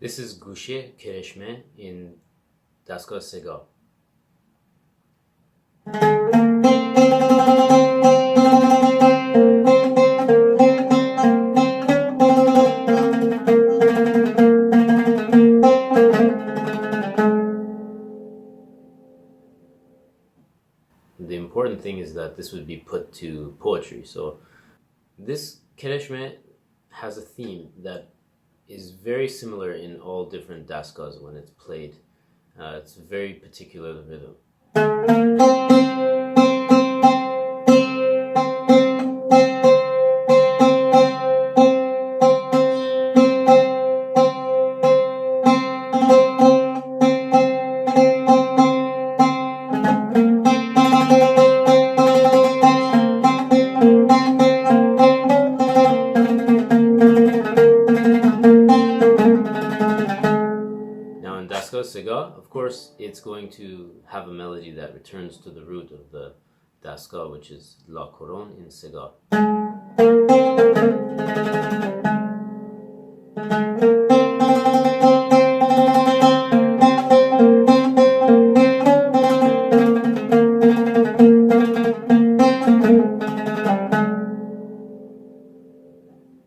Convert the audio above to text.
This is gushe Kereshme in Dastgah Segah. The important thing is that this would be put to poetry. So this Kereshme has a theme that is very similar in all different dastgahs when it's played. It's a very particular rhythm. Dastgah Segah, of course, it's going to have a melody that returns to the root of the dastgah, which is La Couronne in Segah.